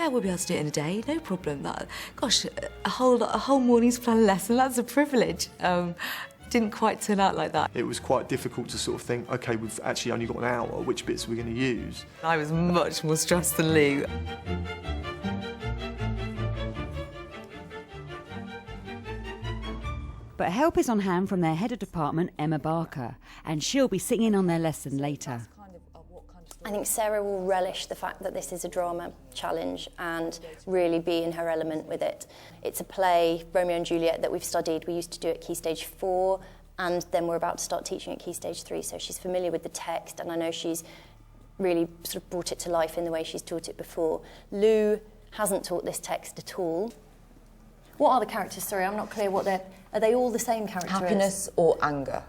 yeah, we'll be able to do it in a day, no problem. Gosh, a whole morning's plan a lesson, that's a privilege. Didn't quite turn out like that. It was quite difficult to sort of think, OK, we've actually only got an hour, which bits are we going to use? I was much more stressed than Lou. But help is on hand from their head of department, Emma Barker, and she'll be sitting in on their lesson later. I think Sarah will relish the fact that this is a drama challenge and really be in her element with it. It's a play, Romeo and Juliet, that we've studied. We used to do at Key Stage 4, and then we're about to start teaching at Key Stage 3, so she's familiar with the text, and I know she's really sort of brought it to life in the way she's taught it before. Lou hasn't taught this text at all. What are the characters? Sorry, I'm not clear what they're... Are they all the same characters? Happiness or anger.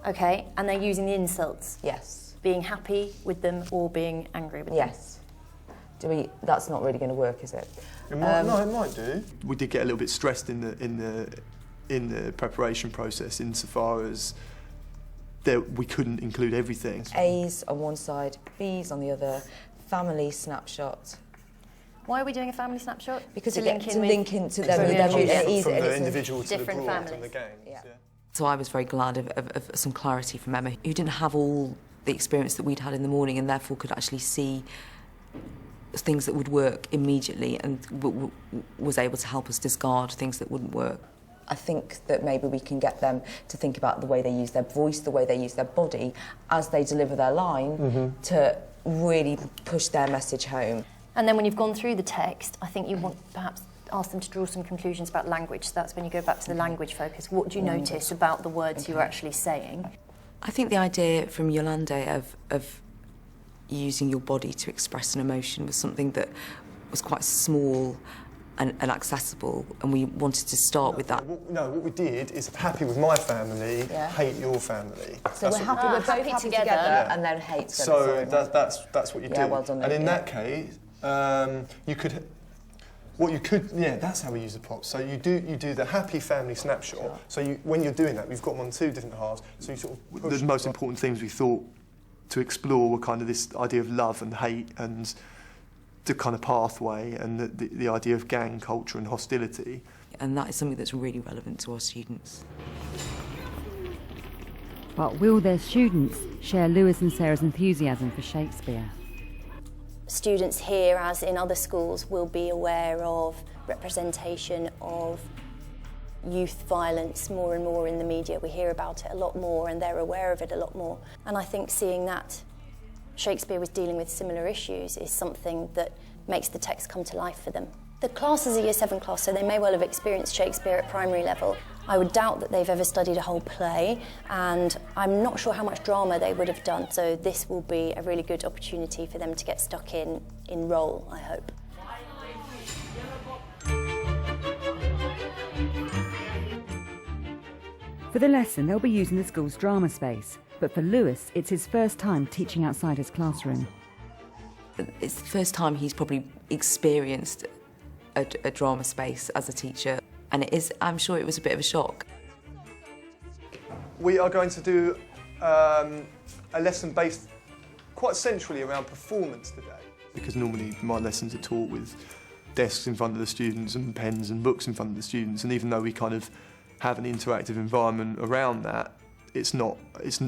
OK, and they're using the insults? Yes. Being happy with them or being angry with them? Yes. That's not really going to work, is it? It might, no, it might do. We did get a little bit stressed in the preparation process, insofar as we couldn't include everything. A's on one side, B's on the other, family snapshot. Why are we doing a family snapshot? Because to link in to them. From the individual to the different broad families. and the gangs. Yeah. So I was very glad of some clarity from Emma, who didn't have all the experience that we'd had in the morning and therefore could actually see things that would work immediately and was able to help us discard things that wouldn't work. I think that maybe we can get them to think about the way they use their voice, the way they use their body as they deliver their line to really push their message home. And then when you've gone through the text, I think you want perhaps ask them to draw some conclusions about language. So that's when you go back to the language focus. What do you notice about the words you're actually saying? I think the idea from Yolande of using your body to express an emotion was something that was quite small and accessible, and we wanted to start with that. What we did is happy with my family, hate your family. So we're happy, we're both happy together and then hate them. So that's what you do. Well done, and in that case, that's how we use the props. So you do the happy family snapshot. Sure. So when you're doing that, we've got them on two different halves. So you sort of push the most important things we thought to explore were kind of this idea of love and hate and the kind of pathway and the idea of gang culture and hostility. And that is something that's really relevant to our students. But will their students share Lewis and Sarah's enthusiasm for Shakespeare? Students here, as in other schools, will be aware of representation of youth violence more and more in the media. We hear about it a lot more and they're aware of it a lot more. And I think seeing that Shakespeare was dealing with similar issues is something that makes the text come to life for them. The class is a Year 7 class, so they may well have experienced Shakespeare at primary level. I would doubt that they've ever studied a whole play, and I'm not sure how much drama they would have done, so this will be a really good opportunity for them to get stuck in role, I hope. For the lesson, they'll be using the school's drama space, but for Lewis, it's his first time teaching outside his classroom. It's the first time he's probably experienced a drama space as a teacher, and I'm sure it was a bit of a shock. We are going to do a lesson based quite centrally around performance today. Because normally my lessons are taught with desks in front of the students and pens and books in front of the students, and even though we kind of have an interactive environment around that, it's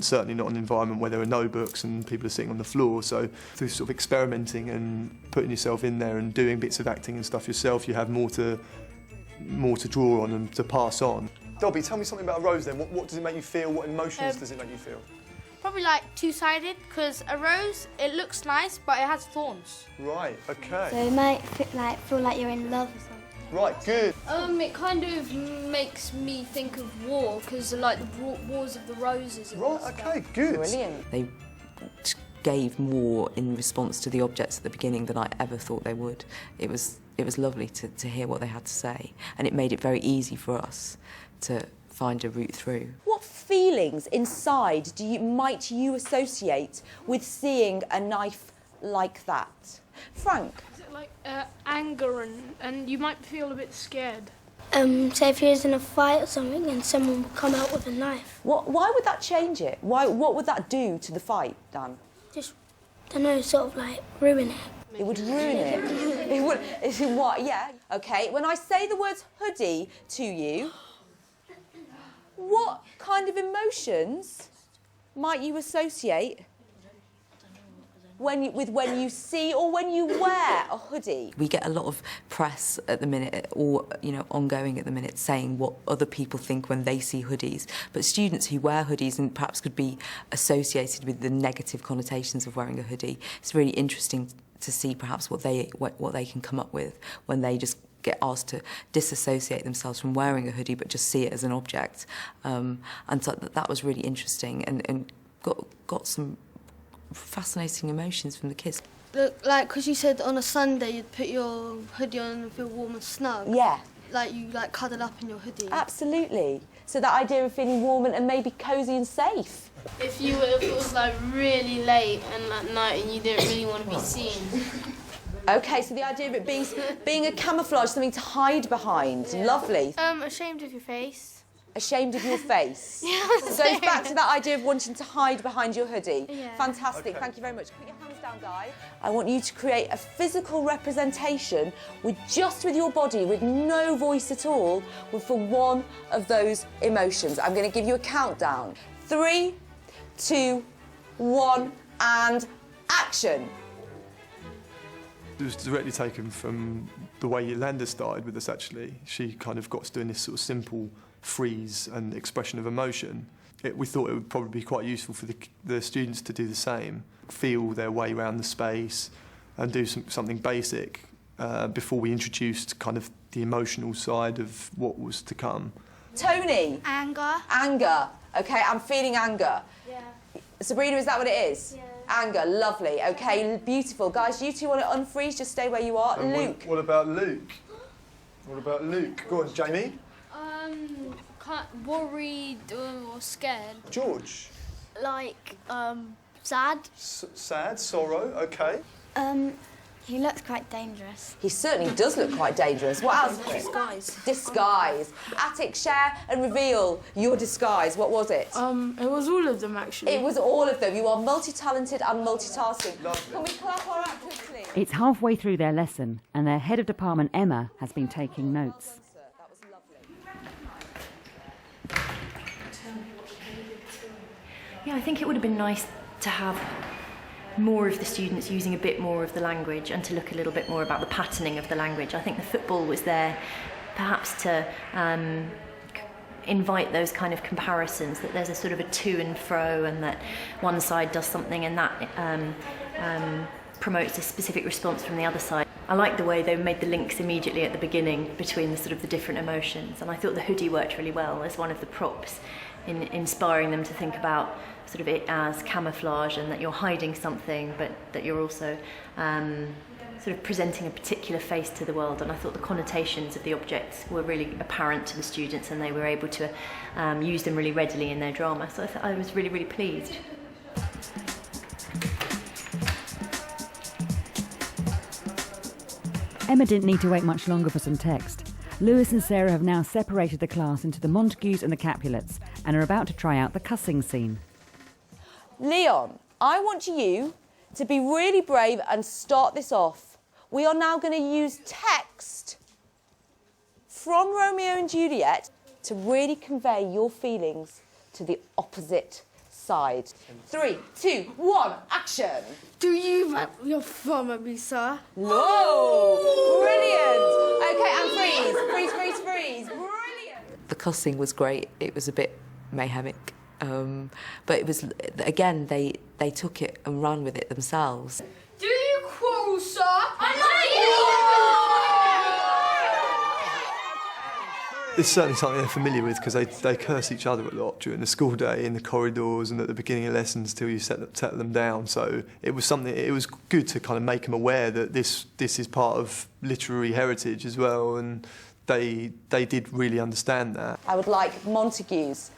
certainly not an environment where there are no books and people are sitting on the floor. So through sort of experimenting and putting yourself in there and doing bits of acting and stuff yourself, you have more to draw on and to pass on. Dobby, tell me something about a rose then. What does it make you feel? What emotions does it make you feel? Probably like two-sided, because a rose, it looks nice, but it has thorns. Right, okay. So it might feel like you're in love or something. Right, good. It kind of makes me think of war, because like the wars of the roses. Right, okay, good. Brilliant. They gave more in response to the objects at the beginning than I ever thought they would. It was lovely to hear what they had to say, and it made it very easy for us to find a route through. What feelings inside might you associate with seeing a knife like that? Frank? Is it like anger and you might feel a bit scared? Say if you're in a fight or something and someone will come out with a knife. Why would that change it? What would that do to the fight, Dan? Just, I don't know, sort of like ruin it. It would ruin it. It would. It's in what? Yeah. Okay. When I say the words hoodie to you, what kind of emotions might you associate when you see or when you wear a hoodie? We get a lot of press at the minute, or ongoing at the minute, saying what other people think when they see hoodies. But students who wear hoodies and perhaps could be associated with the negative connotations of wearing a hoodie, it's really interesting to see perhaps what they can come up with when they just get asked to disassociate themselves from wearing a hoodie but just see it as an object. And so that was really interesting and got some fascinating emotions from the kids. Look, like, because you said on a Sunday you'd put your hoodie on and feel warm and snug. Yeah. Like you cuddle up in your hoodie. Absolutely. So that idea of feeling warm and maybe cosy and safe. If it was like really late and at night and you didn't really want to be seen. Okay, so the idea of it being a camouflage, something to hide behind. Yeah. Lovely. Ashamed of your face. Ashamed of your face. Yeah. So it's back to that idea of wanting to hide behind your hoodie. Yeah. Fantastic, Thank you very much. Put your hands down, guys. I want you to create a physical representation with your body, with no voice at all, for one of those emotions. I'm going to give you a countdown. 3, 2, 1, and action. It was directly taken from the way Yolanda started with us, actually. She kind of got us doing this sort of simple freeze and expression of emotion. We thought it would probably be quite useful for the students to do the same, feel their way around the space and do something basic before we introduced kind of the emotional side of what was to come. Tony? Anger. Anger. OK, I'm feeling anger. Yeah. Sabrina, is that what it is? Yeah. Anger, lovely. OK, beautiful. Guys, you two want to unfreeze? Just stay where you are. And Luke? What about Luke? What about Luke? Go on, Jamie. Worried or scared. George? Like, sad. Sad, sorrow, OK. He looks quite dangerous. He certainly does look quite dangerous. What else? Disguise. Disguise. Attic, share and reveal your disguise. What was it? It was all of them, actually. It was all of them. You are multi-talented and multitasking. Lovely. Can we clap our actors, please? It's halfway through their lesson and their head of department, Emma, has been taking notes. That was lovely. Yeah, I think it would have been nice to have more of the students using a bit more of the language and to look a little bit more about the patterning of the language. I think the football was there perhaps to invite those kind of comparisons, that there's a sort of a to and fro and that one side does something and that promotes a specific response from the other side. I like the way they made the links immediately at the beginning between the sort of the different emotions, and I thought the hoodie worked really well as one of the props in inspiring them to think about sort of it as camouflage and that you're hiding something but that you're also sort of presenting a particular face to the world. And I thought the connotations of the objects were really apparent to the students and they were able to use them really readily in their drama. So I was really, really pleased. Emma didn't need to wait much longer for some text. Lewis and Sarah have now separated the class into the Montagues and the Capulets and are about to try out the cussing scene. Leon, I want you to be really brave and start this off. We are now going to use text from Romeo and Juliet to really convey your feelings to the opposite side. 3, 2, 1, action! Do you wrap your thumb at me, sir? Whoa! Brilliant! OK, and freeze. Freeze, freeze, freeze. Brilliant! The cussing was great. It was a bit mayhemic. But it was, again, they took it and ran with it themselves. Do you quarrel, sir? It's certainly something they're familiar with because they curse each other a lot during the school day, in the corridors and at the beginning of lessons till you settle them down. So it was good to kind of make them aware that this is part of literary heritage as well, and they did really understand that. I would like Montagues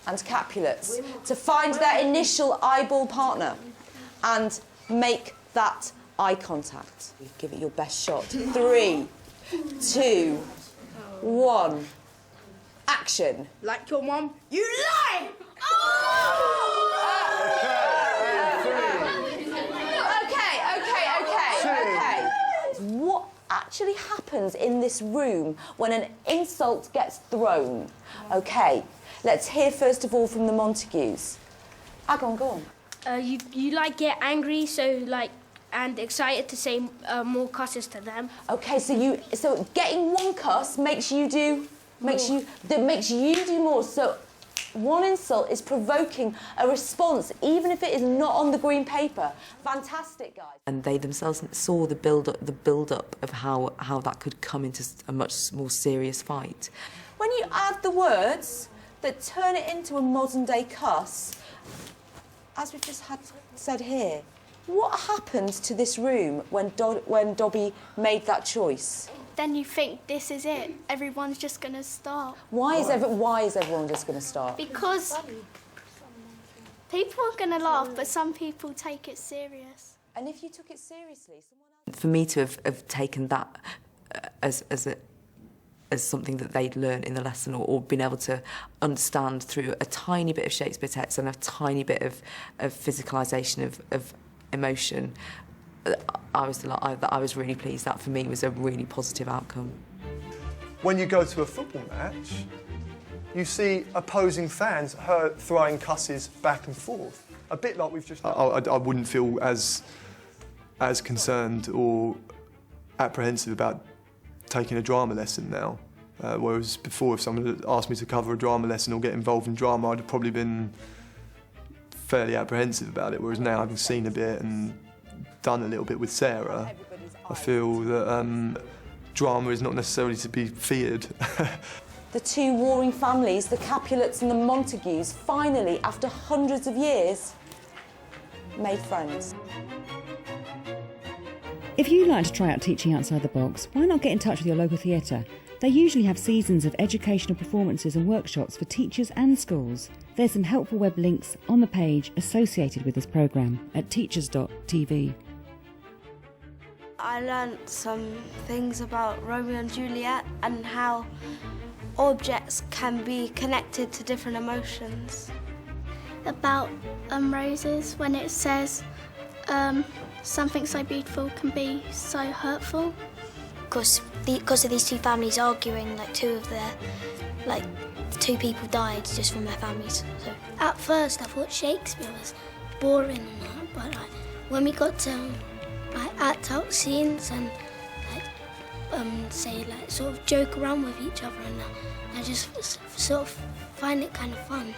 and Capulets to find their initial eyeball partner and make that eye contact. Give it your best shot. 3, 2, 1, action. Like your mum? You lie! Okay. actually happens in this room when an insult gets thrown? OK, let's hear first of all from the Montagues. Go on. You like get angry, so like, and excited to say more cusses to them. OK, so getting one cuss makes you do more. So one insult is provoking a response, even if it is not on the green paper. Fantastic, guys. And they themselves saw the build-up of how that could come into a much more serious fight. When you add the words that turn it into a modern-day cuss, as we've just said here, what happened to this room when Dobby made that choice? Then you think this is it. Everyone's just going to start. Why is everyone just going to start? Because people are going to laugh, but some people take it serious. And if you took it seriously, for me to have taken that as something that they'd learned in the lesson, or been able to understand through a tiny bit of Shakespeare text and a tiny bit of physicalisation of emotion, I was really pleased. That for me was a really positive outcome. When you go to a football match, you see opposing fans throwing cusses back and forth, a bit like we've just done. I wouldn't feel as concerned or apprehensive about taking a drama lesson now, whereas before, if someone had asked me to cover a drama lesson or get involved in drama, I'd have probably been fairly apprehensive about it, whereas now, having seen a bit and done a little bit with Sarah, I feel that drama is not necessarily to be feared. The two warring families, the Capulets and the Montagues, finally, after hundreds of years, made friends. If you'd like to try out teaching outside the box, why not get in touch with your local theatre? They usually have seasons of educational performances and workshops for teachers and schools. There's some helpful web links on the page associated with this programme at teachers.tv. I learnt some things about Romeo and Juliet and how objects can be connected to different emotions. About roses, when it says something so beautiful can be so hurtful. Because of these two families arguing, two people died just from their families. So at first I thought Shakespeare was boring and that, but when we got to act out scenes and sort of joke around with each other and that, I just sort of find it kind of fun.